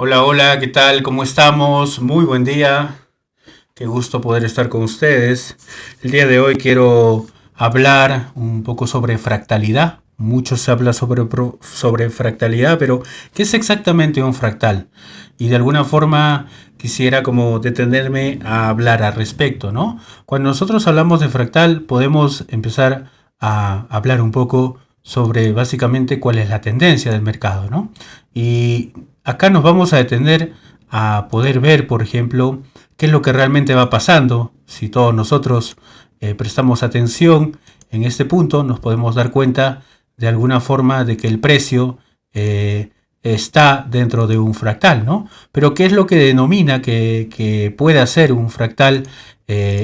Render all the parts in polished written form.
Hola, hola, ¿qué tal? ¿Cómo estamos? Muy buen día. Qué gusto poder estar con ustedes. El día de hoy quiero hablar un poco sobre fractalidad. Mucho se habla sobre fractalidad, pero ¿qué es exactamente un fractal? Y de alguna forma quisiera como detenerme a hablar al respecto, ¿no? Cuando nosotros hablamos de fractal, podemos empezar a hablar un poco sobre básicamente cuál es la tendencia del mercado, ¿no? Y acá nos vamos a detener a poder ver, por ejemplo, qué es lo que realmente va pasando. Si todos nosotros prestamos atención en este punto, nos podemos dar cuenta de alguna forma de que el precio está dentro de un fractal, ¿no? Pero ¿qué es lo que denomina que puede hacer un fractal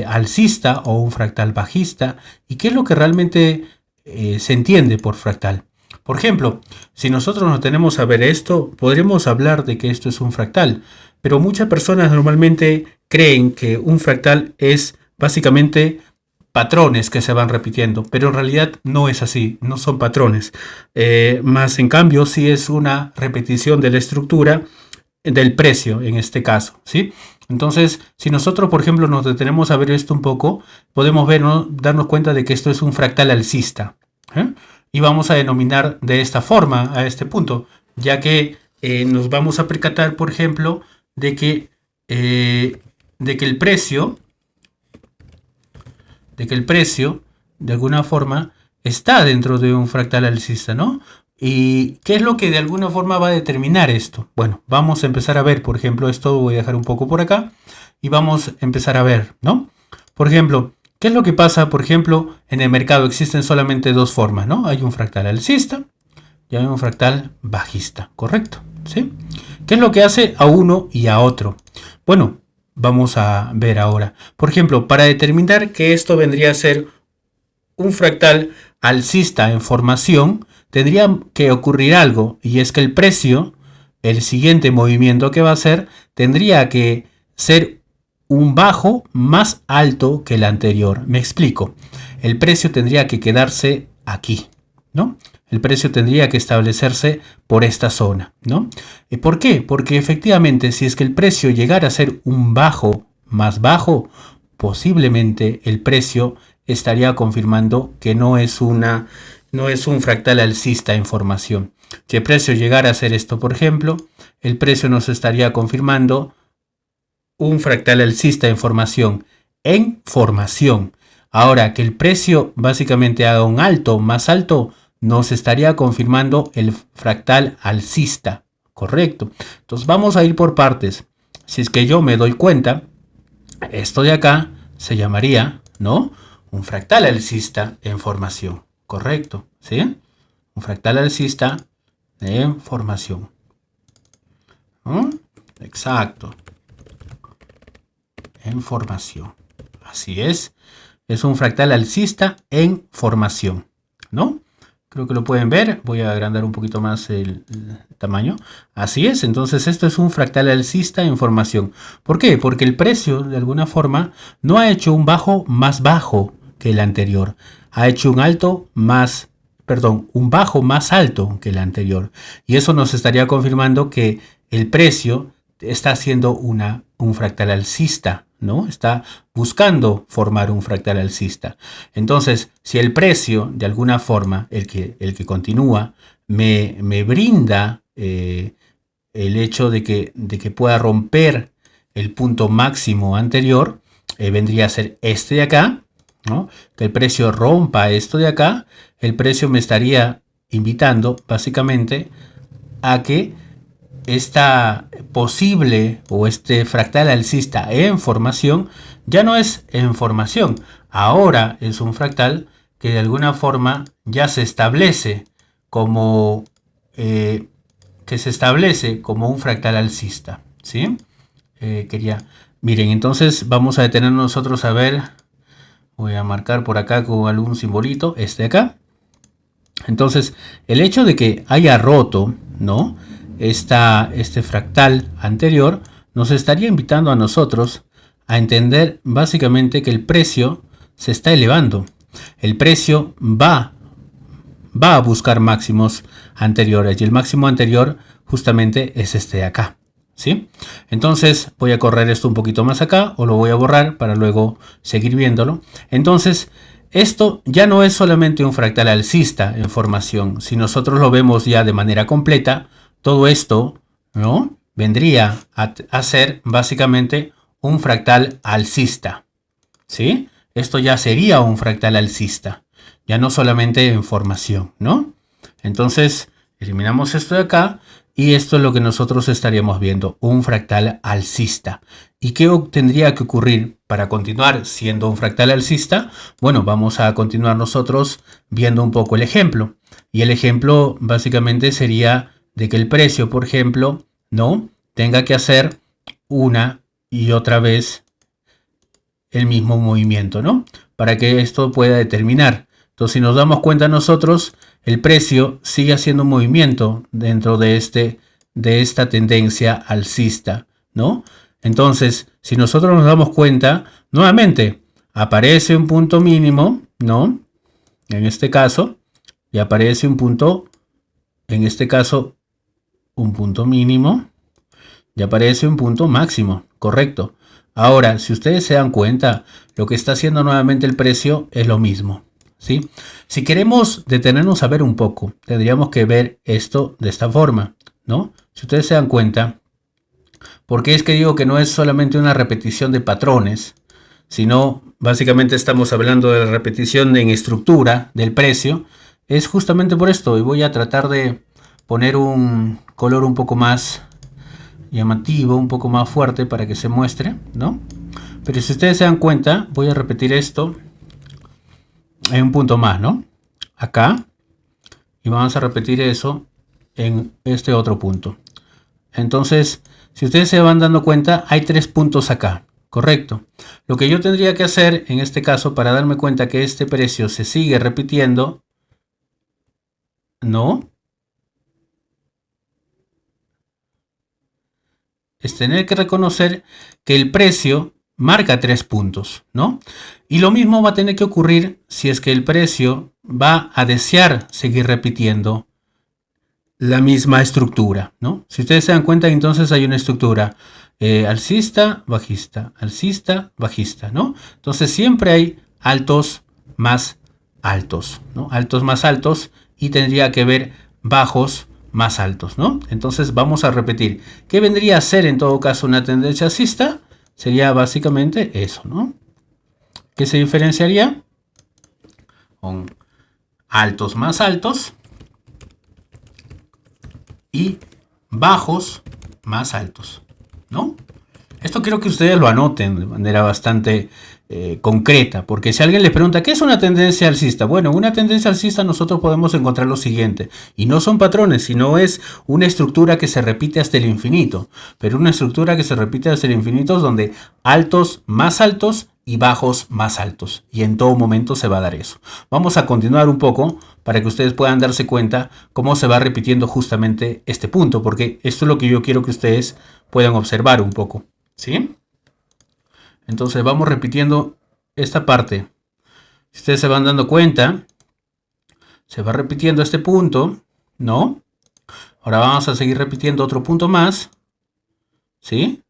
alcista o un fractal bajista? ¿Y qué es lo que realmente se entiende por fractal? Por ejemplo, si nosotros nos tenemos a ver esto, podremos hablar de que esto es un fractal, pero muchas personas normalmente creen que un fractal es básicamente patrones que se van repitiendo, pero en realidad no es así, no son patrones. Más en cambio, sí es una repetición de la estructura del precio en este caso, ¿sí? Entonces, si nosotros, por ejemplo, nos detenemos a ver esto un poco, podemos ver, ¿no? Darnos cuenta de que esto es un fractal alcista. ¿Eh? Y vamos a denominar de esta forma a este punto, ya que nos vamos a percatar, por ejemplo, de que, eh, de que el precio, de que el precio, de alguna forma, está dentro de un fractal alcista, ¿no? ¿Y qué es lo que de alguna forma va a determinar esto? Bueno, vamos a empezar a ver, por ejemplo, esto voy a dejar un poco por acá y vamos a empezar a ver, ¿no? Por ejemplo, ¿qué es lo que pasa, por ejemplo, en el mercado? Existen solamente dos formas, ¿no? Hay un fractal alcista y hay un fractal bajista, ¿correcto? ¿Sí? ¿Qué es lo que hace a uno y a otro? Bueno, vamos a ver ahora. Por ejemplo, para determinar que esto vendría a ser un fractal alcista en formación, tendría que ocurrir algo, y es que el precio, el siguiente movimiento que va a hacer, tendría que ser un bajo más alto que el anterior. Me explico. El precio tendría que quedarse aquí, ¿no? El precio tendría que establecerse por esta zona, ¿no? ¿Por qué? Porque efectivamente, si es que el precio llegara a ser un bajo más bajo, posiblemente el precio estaría confirmando que no es un fractal alcista en formación. Si el precio llegara a ser esto, por ejemplo, el precio nos estaría confirmando un fractal alcista en formación. En formación. Ahora que el precio básicamente haga un alto más alto, nos estaría confirmando el fractal alcista. Correcto. Entonces vamos a ir por partes. Si es que yo me doy cuenta, esto de acá se llamaría, ¿no? Un fractal alcista en formación. Correcto. ¿Sí? Un fractal alcista en formación. ¿Mm? Exacto. En formación. Así es. Es un fractal alcista en formación, ¿no? Creo que lo pueden ver. Voy a agrandar un poquito más el tamaño. Así es. Entonces esto es un fractal alcista en formación. ¿Por qué? Porque el precio, de alguna forma, no ha hecho un bajo más bajo que el anterior. Ha hecho un alto más, perdón, un bajo más alto que el anterior. Y eso nos estaría confirmando que el precio está haciendo un fractal alcista, ¿no? Está buscando formar un fractal alcista. Entonces, si el precio, de alguna forma, el que continúa, me brinda el hecho de que pueda romper el punto máximo anterior, vendría a ser este de acá, ¿no? Que el precio rompa esto de acá, el precio me estaría invitando básicamente a que esta posible o este fractal alcista en formación ya no es en formación, ahora es un fractal que de alguna forma ya se establece como un fractal alcista, ¿sí? Quería, miren, entonces vamos a detenernos nosotros a ver, voy a marcar por acá con algún simbolito, este de acá. Entonces, el hecho de que haya roto, ¿no? Este fractal anterior nos estaría invitando a nosotros a entender básicamente que el precio se está elevando. El precio va a buscar máximos anteriores y el máximo anterior justamente es este de acá, ¿sí? Entonces voy a correr esto un poquito más acá o lo voy a borrar para luego seguir viéndolo. Entonces esto ya no es solamente un fractal alcista en formación. Si nosotros lo vemos ya de manera completa, todo esto, ¿no?, vendría a ser básicamente un fractal alcista, ¿sí? Esto ya sería un fractal alcista, ya no solamente en formación, ¿no? Entonces eliminamos esto de acá y esto es lo que nosotros estaríamos viendo, un fractal alcista. ¿Y qué tendría que ocurrir para continuar siendo un fractal alcista? Bueno, vamos a continuar nosotros viendo un poco el ejemplo. Y el ejemplo básicamente sería de que el precio, por ejemplo, ¿no?, tenga que hacer una y otra vez el mismo movimiento, ¿no?, para que esto pueda determinar. Entonces, si nos damos cuenta nosotros, el precio sigue haciendo un movimiento dentro de esta tendencia alcista, ¿no? Entonces, si nosotros nos damos cuenta, nuevamente aparece un punto mínimo, ¿no?, en este caso, y aparece un punto, en este caso, un punto mínimo, y aparece un punto máximo, correcto. Ahora, si ustedes se dan cuenta, lo que está haciendo nuevamente el precio es lo mismo, ¿sí? Si queremos detenernos a ver un poco, tendríamos que ver esto de esta forma, ¿no? Si ustedes se dan cuenta, porque es que digo que no es solamente una repetición de patrones, sino básicamente estamos hablando de la repetición en estructura del precio, es justamente por esto. Y voy a tratar de poner un color un poco más llamativo, un poco más fuerte para que se muestre, ¿no? Pero si ustedes se dan cuenta, voy a repetir esto en un punto más, ¿no?, acá, y vamos a repetir eso en este otro punto. Entonces, si ustedes se van dando cuenta, hay 3 puntos acá, correcto. Lo que yo tendría que hacer en este caso para darme cuenta que este precio se sigue repitiendo, ¿no?, es tener que reconocer que el precio marca 3 puntos, ¿no? Y lo mismo va a tener que ocurrir si es que el precio va a desear seguir repitiendo la misma estructura, ¿no? Si ustedes se dan cuenta, entonces hay una estructura alcista, bajista, ¿no? Entonces siempre hay altos más altos, ¿no? Altos más altos, y tendría que haber bajos más altos, ¿no? Entonces vamos a repetir. ¿Qué vendría a ser en todo caso una tendencia alcista? Sería básicamente eso, ¿no? ¿Qué se diferenciaría? Con altos más altos y bajos más altos, ¿no? Esto quiero que ustedes lo anoten de manera bastante concreta, porque si alguien les pregunta ¿qué es una tendencia alcista? Bueno, una tendencia alcista nosotros podemos encontrar lo siguiente, y no son patrones, sino es una estructura que se repite hasta el infinito, pero una estructura que se repite hasta el infinito es donde altos más altos y bajos más altos, y en todo momento se va a dar eso. Vamos a continuar un poco para que ustedes puedan darse cuenta cómo se va repitiendo justamente este punto, porque esto es lo que yo quiero que ustedes puedan observar un poco, ¿sí? Entonces vamos repitiendo esta parte. Si ustedes se van dando cuenta, se va repitiendo este punto, ¿no? Ahora vamos a seguir repitiendo otro punto más, ¿sí?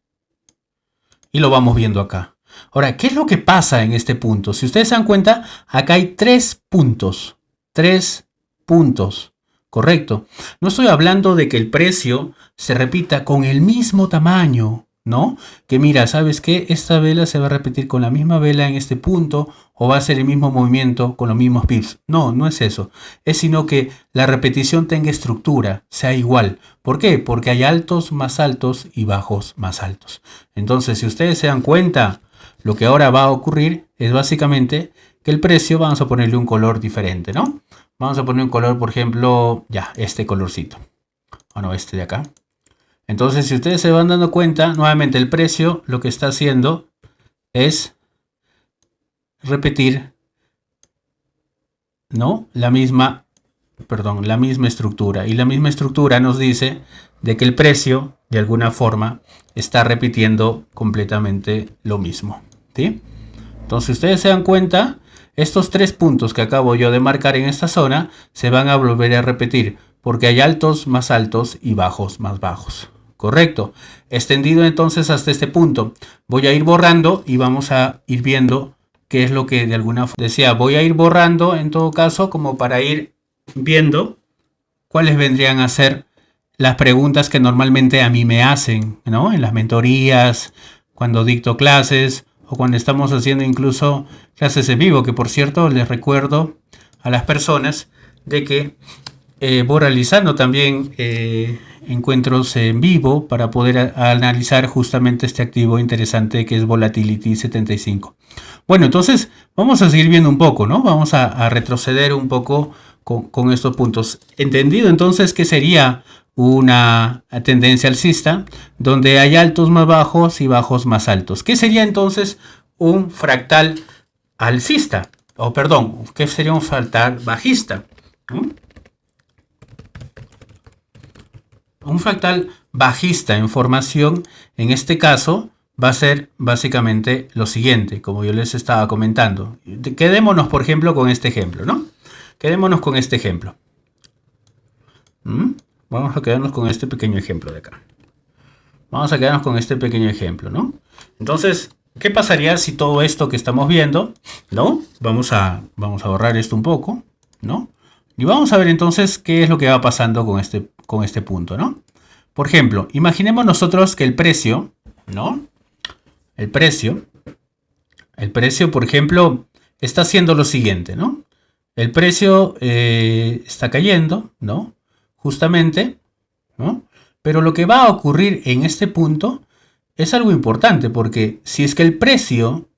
Y lo vamos viendo acá. Ahora, ¿qué es lo que pasa en este punto? Si ustedes se dan cuenta, acá hay 3 puntos. 3 puntos. Correcto. No estoy hablando de que el precio se repita con el mismo tamaño, ¿no? Que mira, ¿sabes qué? Esta vela se va a repetir con la misma vela en este punto, o va a ser el mismo movimiento con los mismos pips. No, no es eso. Es sino que la repetición tenga estructura, sea igual. ¿Por qué? Porque hay altos más altos y bajos más altos. Entonces, si ustedes se dan cuenta, lo que ahora va a ocurrir es básicamente que el precio, vamos a ponerle un color diferente, ¿no? Vamos a poner un color, por ejemplo, ya, este colorcito. Bueno, este de acá. Entonces, si ustedes se van dando cuenta, nuevamente el precio lo que está haciendo es repetir, ¿no?, la misma estructura. Y la misma estructura nos dice de que el precio, de alguna forma, está repitiendo completamente lo mismo, ¿sí? Entonces, si ustedes se dan cuenta, estos 3 puntos que acabo yo de marcar en esta zona se van a volver a repetir, porque hay altos más altos y bajos más bajos. correcto. Extendido entonces hasta este punto. Voy a ir borrando y vamos a ir viendo qué es lo que de alguna forma decía. Voy a ir borrando en todo caso como para ir viendo cuáles vendrían a ser las preguntas que normalmente a mí me hacen, ¿no? En las mentorías, cuando dicto clases o cuando estamos haciendo incluso clases en vivo, que por cierto les recuerdo a las personas de que voy realizando también encuentros en vivo para poder analizar justamente este activo interesante que es Volatility 75. Bueno, entonces vamos a seguir viendo un poco, ¿no? Vamos a retroceder un poco con estos puntos. Entendido entonces que sería una tendencia alcista donde hay altos más bajos y bajos más altos. ¿Qué sería entonces un fractal alcista? O perdón, ¿qué sería un fractal bajista? Un fractal bajista en formación, en este caso, va a ser básicamente lo siguiente, como yo les estaba comentando. Quedémonos, por ejemplo, con este ejemplo, ¿no? Quedémonos con este ejemplo. Vamos a quedarnos con este pequeño ejemplo de acá. Vamos a quedarnos con este pequeño ejemplo, ¿no? Entonces, ¿qué pasaría si todo esto que estamos viendo, ¿no? Vamos a borrar esto un poco, ¿no? Y vamos a ver entonces qué es lo que va pasando con este punto, ¿no? Por ejemplo, imaginemos nosotros que el precio, ¿no? El precio, por ejemplo, está haciendo lo siguiente, ¿no? El precio está cayendo, ¿no? Justamente, ¿no? Pero lo que va a ocurrir en este punto es algo importante, porque si es que el precio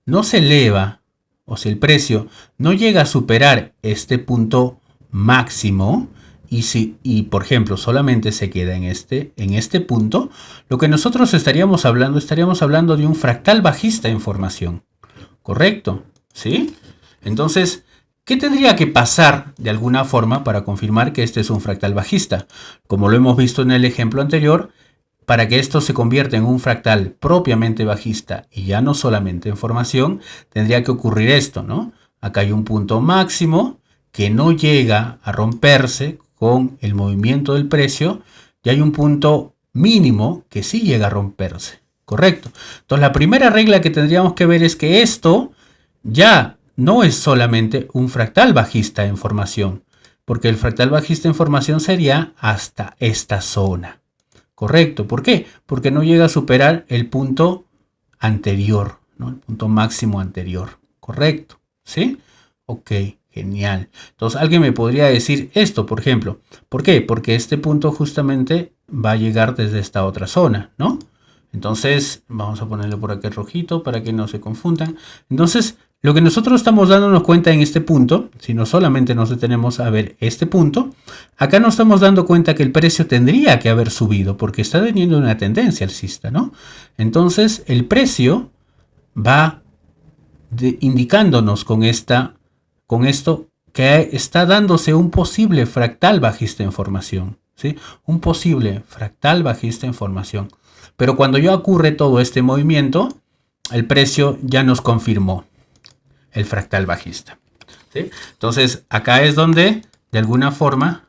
no se eleva, o si el precio no llega a superar este punto máximo, y por ejemplo solamente se queda en este punto, lo que nosotros estaríamos hablando de un fractal bajista en formación, ¿correcto? ¿Sí? Entonces, ¿qué tendría que pasar de alguna forma para confirmar que este es un fractal bajista? Como lo hemos visto en el ejemplo anterior, para que esto se convierta en un fractal propiamente bajista y ya no solamente en formación, tendría que ocurrir esto, ¿no? Acá hay un punto máximo que no llega a romperse con el movimiento del precio y hay un punto mínimo que sí llega a romperse, ¿correcto? Entonces la primera regla que tendríamos que ver es que esto ya no es solamente un fractal bajista en formación, porque el fractal bajista en formación sería hasta esta zona. Correcto, ¿por qué? Porque no llega a superar el punto anterior, ¿no? El punto máximo anterior, correcto, ¿sí? Ok, genial. Entonces alguien me podría decir esto, por ejemplo. ¿Por qué? Porque este punto justamente va a llegar desde esta otra zona, ¿no? Entonces, vamos a ponerle por aquí el rojito para que no se confundan. Entonces, lo que nosotros estamos dándonos cuenta en este punto, si no solamente nos detenemos a ver este punto, acá nos estamos dando cuenta que el precio tendría que haber subido porque está teniendo una tendencia alcista, ¿no? Entonces, el precio va indicándonos con esto que está dándose un posible fractal bajista en formación, ¿sí? Un posible fractal bajista en formación. Pero cuando ya ocurre todo este movimiento, el precio ya nos confirmó el fractal bajista, ¿sí? Entonces, acá es donde, de alguna forma,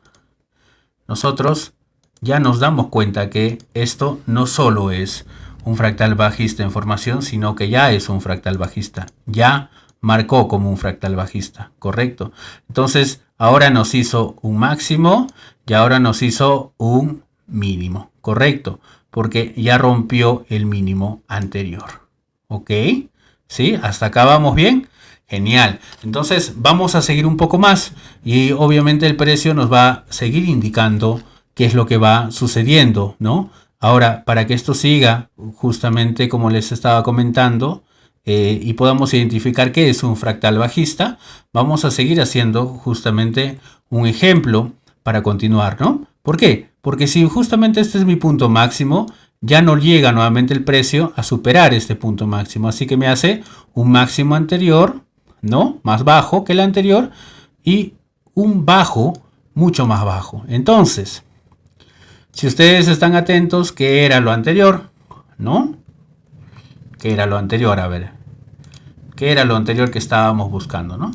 nosotros ya nos damos cuenta que esto no solo es un fractal bajista en formación, sino que ya es un fractal bajista. Ya marcó como un fractal bajista, ¿correcto? Entonces, ahora nos hizo un máximo y ahora nos hizo un mínimo, ¿correcto? Porque ya rompió el mínimo anterior. ¿Ok? ¿Sí? ¿Hasta acá vamos bien? Genial. Entonces vamos a seguir un poco más y obviamente el precio nos va a seguir indicando qué es lo que va sucediendo, ¿no? Ahora, para que esto siga justamente como les estaba comentando y podamos identificar qué es un fractal bajista, vamos a seguir haciendo justamente un ejemplo para continuar, ¿no? ¿Por qué? Porque si justamente este es mi punto máximo, ya no llega nuevamente el precio a superar este punto máximo. Así que me hace un máximo anterior, ¿no? Más bajo que el anterior y un bajo mucho más bajo. Entonces, si ustedes están atentos, ¿qué era lo anterior? ¿No? ¿Qué era lo anterior? A ver. ¿Qué era lo anterior que estábamos buscando, no?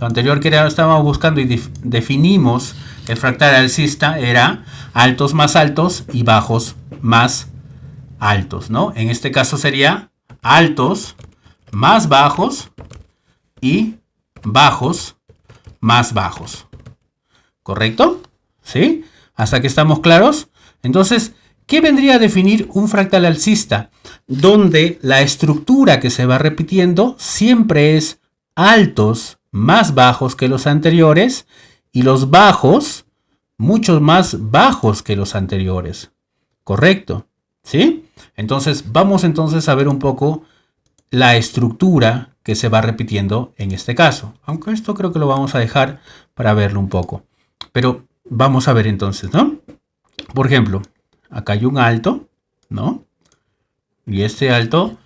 Lo anterior que estábamos buscando y definimos El fractal alcista era altos más altos y bajos más altos, ¿no? En este caso sería altos más bajos y bajos más bajos. ¿Correcto? ¿Sí? ¿Hasta que estamos claros? Entonces, ¿qué vendría a definir un fractal alcista? Donde la estructura que se va repitiendo siempre es altos más bajos que los anteriores y los bajos mucho más bajos que los anteriores. ¿Correcto? ¿Sí? Entonces, vamos entonces a ver un poco la estructura que se va repitiendo en este caso. Aunque esto creo que lo vamos a dejar para verlo un poco. Pero vamos a ver entonces, ¿no? Por ejemplo, acá hay un alto, ¿no? Y este alto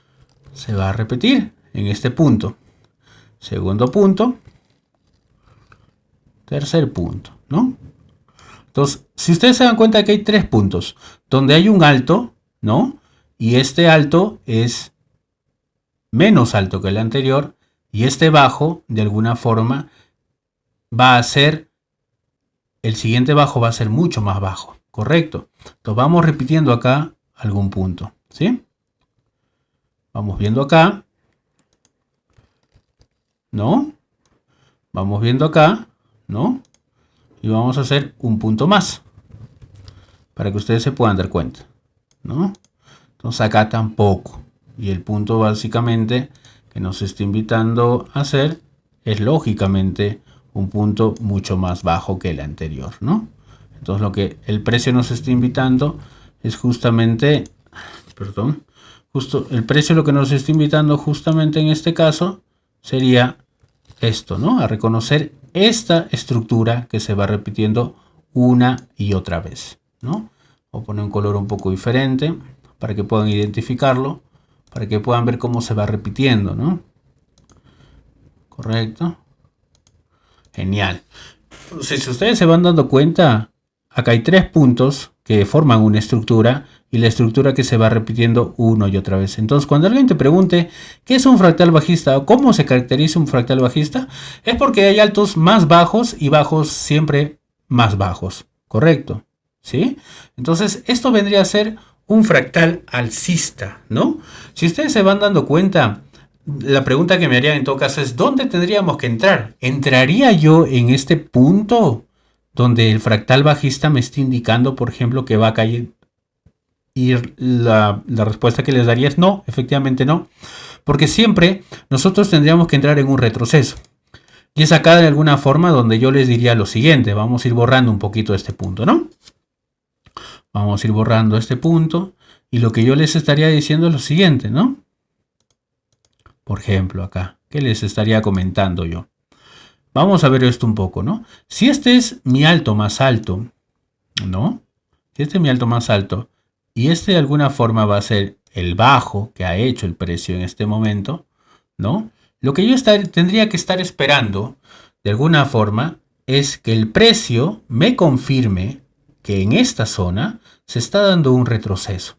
se va a repetir en este punto. Segundo punto. Tercer punto, ¿no? Entonces, si ustedes se dan cuenta que hay 3 puntos, donde hay un alto, ¿no? Y este alto es menos alto que el anterior, y este bajo, de alguna forma, va a ser, el siguiente bajo va a ser mucho más bajo, ¿correcto? Entonces vamos repitiendo acá algún punto, ¿sí? Vamos viendo acá, ¿no? Vamos viendo acá, ¿no? Y vamos a hacer un punto más, para que ustedes se puedan dar cuenta, ¿no? Entonces acá tampoco. Y el punto básicamente que nos está invitando a hacer es lógicamente un punto mucho más bajo que el anterior, ¿no? Entonces lo que el precio nos está invitando es justamente, el precio lo que nos está invitando justamente en este caso sería esto, ¿no? A reconocer esta estructura que se va repitiendo una y otra vez, ¿no? Voy a poner un color un poco diferente para que puedan identificarlo, para que puedan ver cómo se va repitiendo, ¿no? Correcto. Genial. Entonces, si ustedes se van dando cuenta, acá hay 3 puntos que forman una estructura y la estructura que se va repitiendo una y otra vez. Entonces, cuando alguien te pregunte qué es un fractal bajista o cómo se caracteriza un fractal bajista, es porque hay altos más bajos y bajos siempre más bajos. ¿Correcto? ¿Sí? Entonces, esto vendría a ser un fractal alcista, ¿no? Si ustedes se van dando cuenta, la pregunta que me harían en todo caso es ¿dónde tendríamos que entrar? ¿Entraría yo en este punto donde el fractal bajista me está indicando, por ejemplo, que va a caer? Y la respuesta que les daría es no, efectivamente no, porque siempre nosotros tendríamos que entrar en un retroceso. Y es acá de alguna forma donde yo les diría lo siguiente, vamos a ir borrando un poquito este punto, ¿no? Vamos a ir borrando este punto y lo que yo les estaría diciendo es lo siguiente, ¿no? Por ejemplo, acá, ¿qué les estaría comentando yo? Vamos a ver esto un poco, ¿no? Si este es mi alto más alto, ¿no? Si este es mi alto más alto y este de alguna forma va a ser el bajo que ha hecho el precio en este momento, ¿no? Lo que yo tendría que estar esperando, de alguna forma, es que el precio me confirme que en esta zona se está dando un retroceso.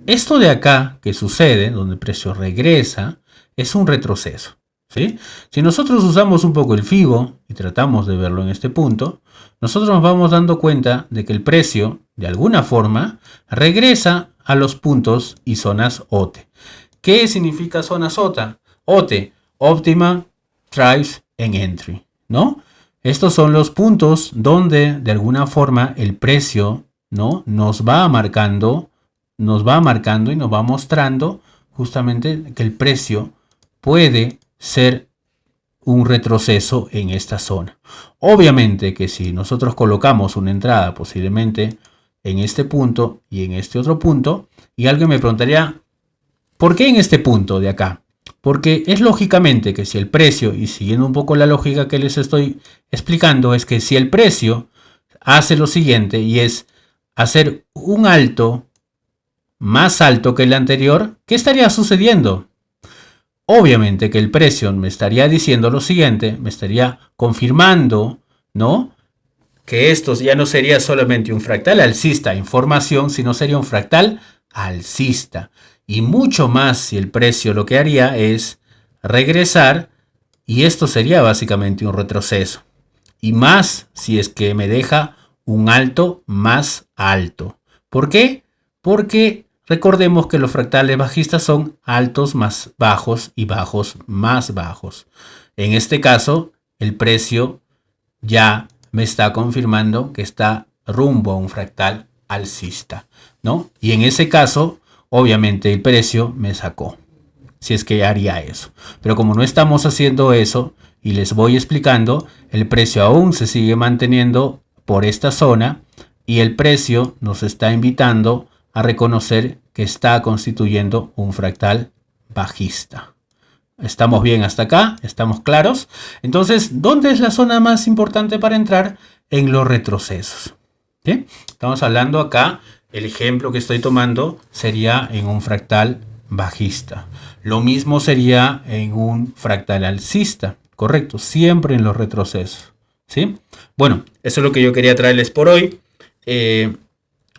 Esto de acá que sucede, donde el precio regresa, es un retroceso, ¿sí? Si nosotros usamos un poco el FIBO y tratamos de verlo en este punto, nosotros nos vamos dando cuenta de que el precio, de alguna forma, regresa a los puntos y zonas OTE. ¿Qué significa zonas OTE? Optima Price and Entry, ¿no? Estos son los puntos donde de alguna forma el precio, ¿no? nos va marcando y nos va mostrando justamente que el precio puede ser un retroceso en esta zona. Obviamente que si nosotros colocamos una entrada posiblemente en este punto y en este otro punto, y alguien me preguntaría, ¿por qué en este punto de acá? Porque es lógicamente que si el precio, y siguiendo un poco la lógica que les estoy explicando, es que si el precio hace lo siguiente y es hacer un alto más alto que el anterior, ¿qué estaría sucediendo? Obviamente que el precio me estaría diciendo lo siguiente, me estaría confirmando, ¿no? Que esto ya no sería solamente un fractal alcista en formación, sino sería un fractal alcista. Y mucho más si el precio lo que haría es regresar y esto sería básicamente un retroceso. y más si es que me deja un alto más alto. ¿Por qué? Porque recordemos que los fractales bajistas son altos más bajos y bajos más bajos. En este caso, el precio ya me está confirmando que está rumbo a un fractal alcista, ¿no? Y en ese caso, obviamente el precio me sacó, si es que haría eso. Pero como no estamos haciendo eso y les voy explicando, el precio aún se sigue manteniendo por esta zona y el precio nos está invitando a reconocer que está constituyendo un fractal bajista. ¿Estamos bien hasta acá? ¿Estamos claros? Entonces, ¿dónde es la zona más importante para entrar? En los retrocesos. ¿Sí? Estamos hablando acá, el ejemplo que estoy tomando sería en un fractal bajista. Lo mismo sería en un fractal alcista, correcto, siempre en los retrocesos. ¿Sí? Bueno, eso es lo que yo quería traerles por hoy.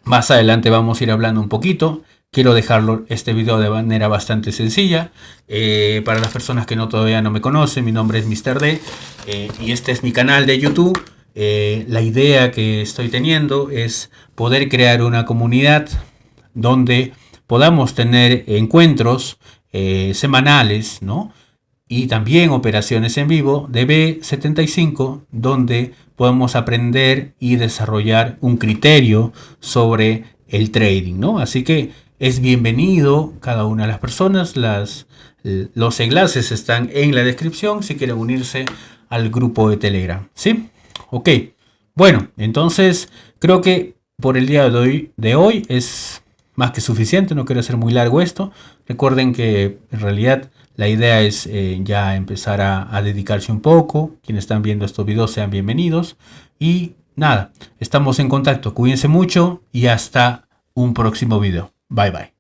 Más adelante vamos a ir hablando un poquito. Quiero dejarlo este video de manera bastante sencilla. Para las personas que todavía no me conocen, mi nombre es Mr. D y este es mi canal de YouTube. La idea que estoy teniendo es poder crear una comunidad donde podamos tener encuentros semanales, ¿no? Y también operaciones en vivo de B75, donde podemos aprender y desarrollar un criterio sobre el trading, ¿no? Así que es bienvenido cada una de las personas. Los enlaces están en la descripción si quieren unirse al grupo de Telegram, ¿sí? Ok, bueno, entonces creo que por el día de hoy es más que suficiente, no quiero hacer muy largo esto. Recuerden que en realidad la idea es ya empezar a dedicarse un poco. Quienes están viendo estos videos sean bienvenidos. Y nada, estamos en contacto. Cuídense mucho y hasta un próximo video. Bye bye.